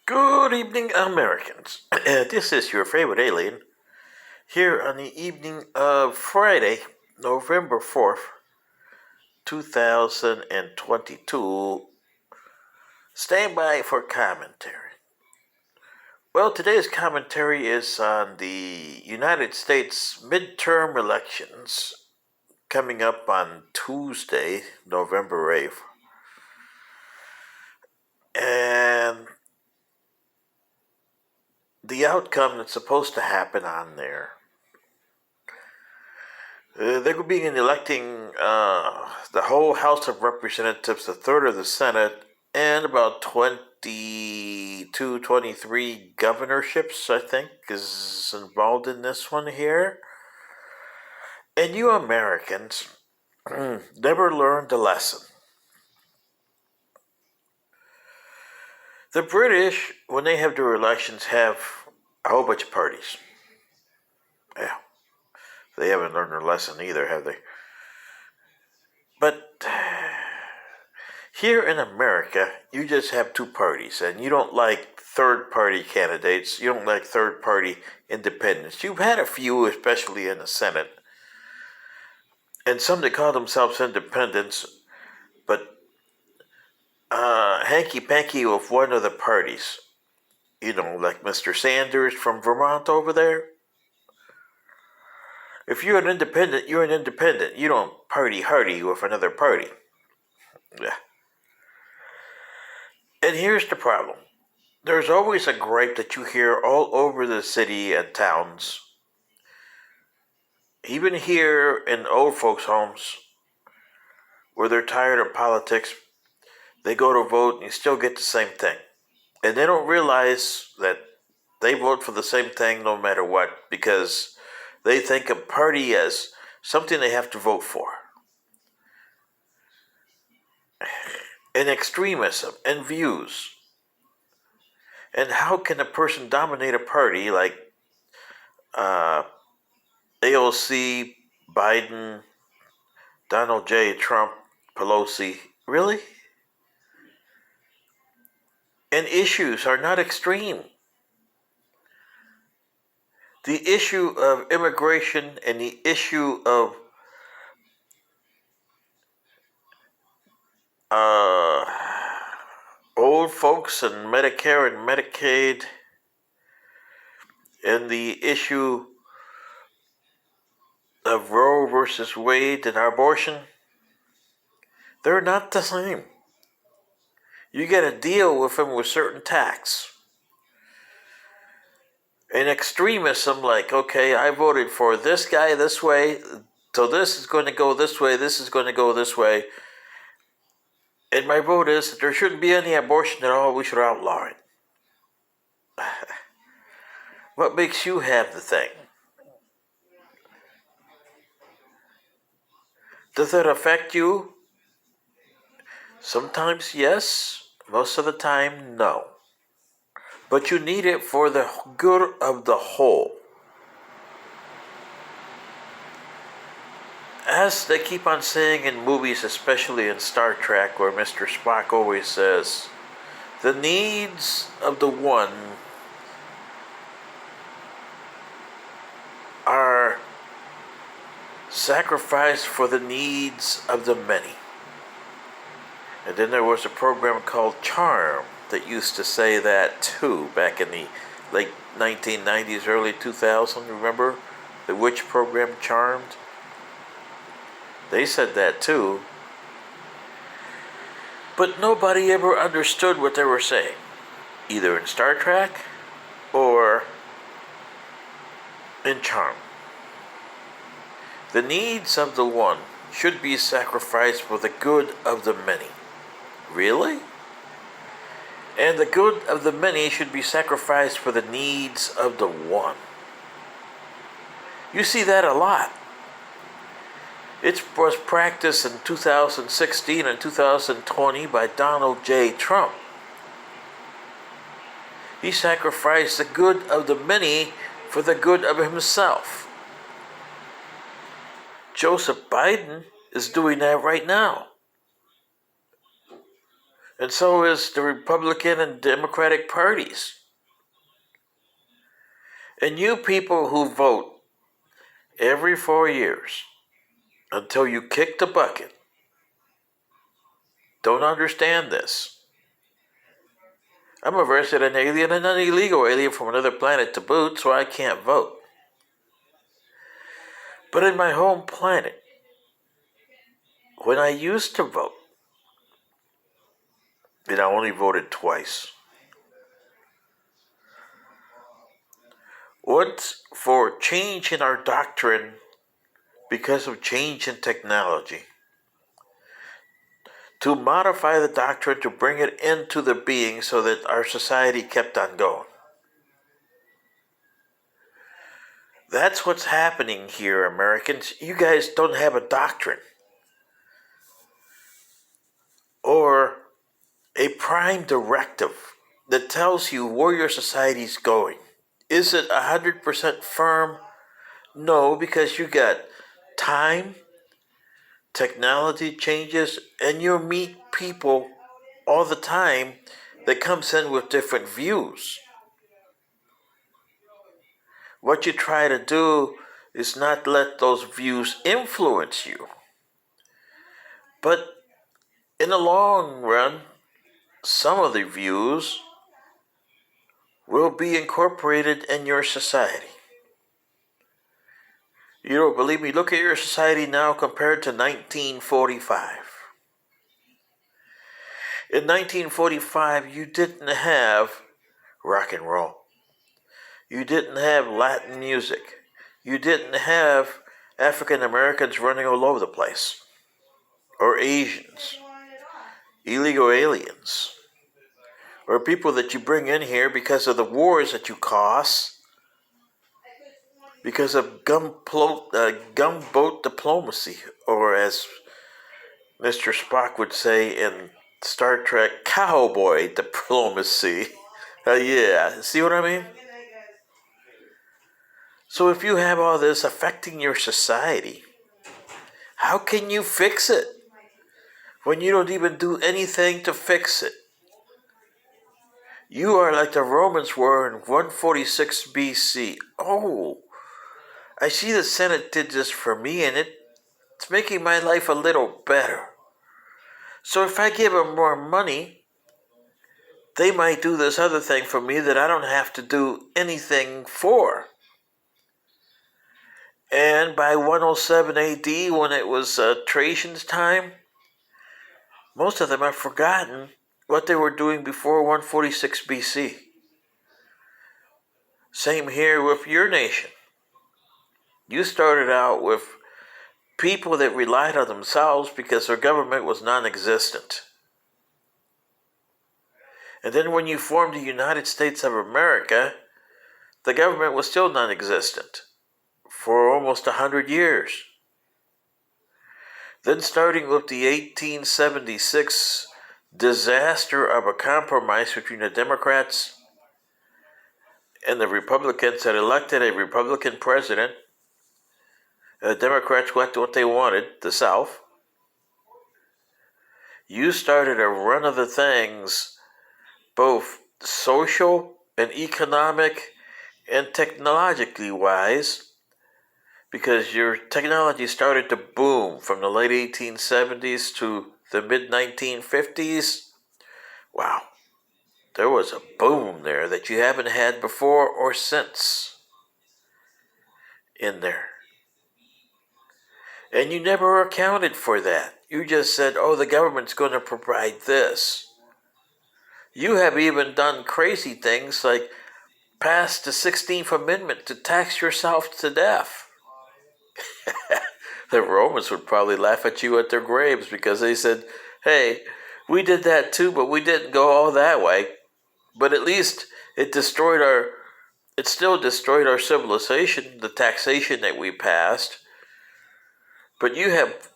Good evening, Americans. This is your favorite alien here on the evening of Friday, November 4th, 2022. Stand by for commentary. Well, today's commentary is on the United States midterm elections coming up on Tuesday, November 8th. And the outcome that's supposed to happen on there. They're being electing the whole House of Representatives, a third of the Senate, and about 22, 23 governorships, I think, is involved in this one here. And you Americans never learned the lesson. The British, when they have their elections, have a whole bunch of parties. Yeah. They haven't learned their lesson either, have they? But here in America, you just have two parties, and you don't like third-party candidates. You don't like third-party independents. You've had a few, especially in the Senate, and some that call themselves independents, but hanky-panky with one of the parties. You know, like Mr. Sanders from Vermont over there. If you're an independent, you're an independent. You don't party-hardy with another party. Yeah. And here's the problem. There's always a gripe that you hear all over the city and towns. Even here in old folks' homes, where they're tired of politics, they go to vote and you still get the same thing. And they don't realize that they vote for the same thing no matter what, because they think of party as something they have to vote for. And extremism and views. And how can a person dominate a party like AOC, Biden, Donald J. Trump, Pelosi? Really? And issues are not extreme. The issue of immigration and the issue of old folks and Medicare and Medicaid, and the issue of Roe versus Wade and abortion, they're not the same. You got to deal with them with certain tacts. And extremism, like, okay, I voted for this guy this way, so this is going to go this way, this is going to go this way. And my vote is that there shouldn't be any abortion at all, we should outlaw it. What makes you have the thing? Does it affect you? Sometimes yes, most of the time no. But you need it for the good of the whole. As they keep on saying in movies, especially in Star Trek, where Mr. Spock always says, the needs of the one are sacrificed for the needs of the many. And then there was a program called Charm that used to say that too, back in the late 1990s, early 2000s, remember? The witch program, Charmed? They said that too. But nobody ever understood what they were saying, either in Star Trek or in Charm. The needs of the one should be sacrificed for the good of the many. Really? And the good of the many should be sacrificed for the needs of the one. You see that a lot. It was practiced in 2016 and 2020 by Donald J. Trump. He sacrificed the good of the many for the good of himself. Joseph Biden is doing that right now. And so is the Republican and Democratic parties. And you people who vote every 4 years until you kick the bucket don't understand this. I'm a resident alien and an illegal alien from another planet to boot, so I can't vote. But in my home planet, when I used to vote, and I only voted twice, once for change in our doctrine because of change in technology, to modify the doctrine to bring it into the being so that our society kept on going. That's what's happening here, Americans. You guys don't have a doctrine or a prime directive that tells you where your society's going. Is it 100% firm? No, because you got time, technology changes, and you meet people all the time that comes in with different views. What you try to do is not let those views influence you. But in the long run, some of the views will be incorporated in your society. You don't believe me? Look at your society now compared to 1945. In 1945, you didn't have rock and roll. You didn't have Latin music. You didn't have African Americans running all over the place. Or Asians. Illegal aliens. Or people that you bring in here because of the wars that you cause. Because of gumboat diplomacy. Or as Mr. Spock would say in Star Trek, cowboy diplomacy. Yeah, see what I mean? So if you have all this affecting your society, how can you fix it when you don't even do anything to fix it? You are like the Romans were in 146 BC. Oh, I see the Senate did this for me and it's making my life a little better. So if I give them more money, they might do this other thing for me that I don't have to do anything for. And by 107 AD, when it was Trajan's time, most of them have forgotten what they were doing before 146 BC. Same here with your nation. You started out with people that relied on themselves because their government was non-existent. And then when you formed the United States of America, the government was still non-existent for almost 100 years. Then starting with the 1876 disaster of a compromise between the Democrats and the Republicans that elected a Republican president, and the Democrats got what they wanted, the South, you started a run of the things, both social and economic and technologically wise, because your technology started to boom from the late 1870s to the mid-1950s. Wow, there was a boom there that you haven't had before or since in there. And you never accounted for that. You just said, oh, the government's going to provide this. You have even done crazy things like pass the 16th Amendment to tax yourself to death. The Romans would probably laugh at you at their graves because they said, hey, we did that too, but we didn't go all that way. But at least it still destroyed our civilization, the taxation that we passed. But you have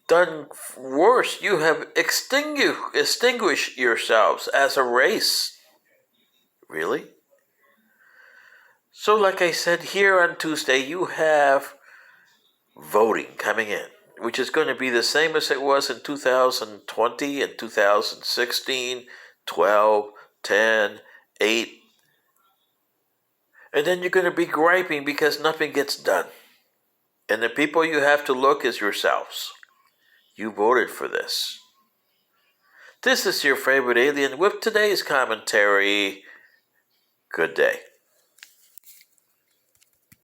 done worse. You have extinguished yourselves as a race. Really? So like I said, here on Tuesday, you have voting coming in. which is going to be the same as it was in 2020 and 2016, 12, 10, 8. And then you're going to be griping because nothing gets done. And the people you have to look is yourselves. You voted for this. This is your favorite alien with today's commentary. Good day.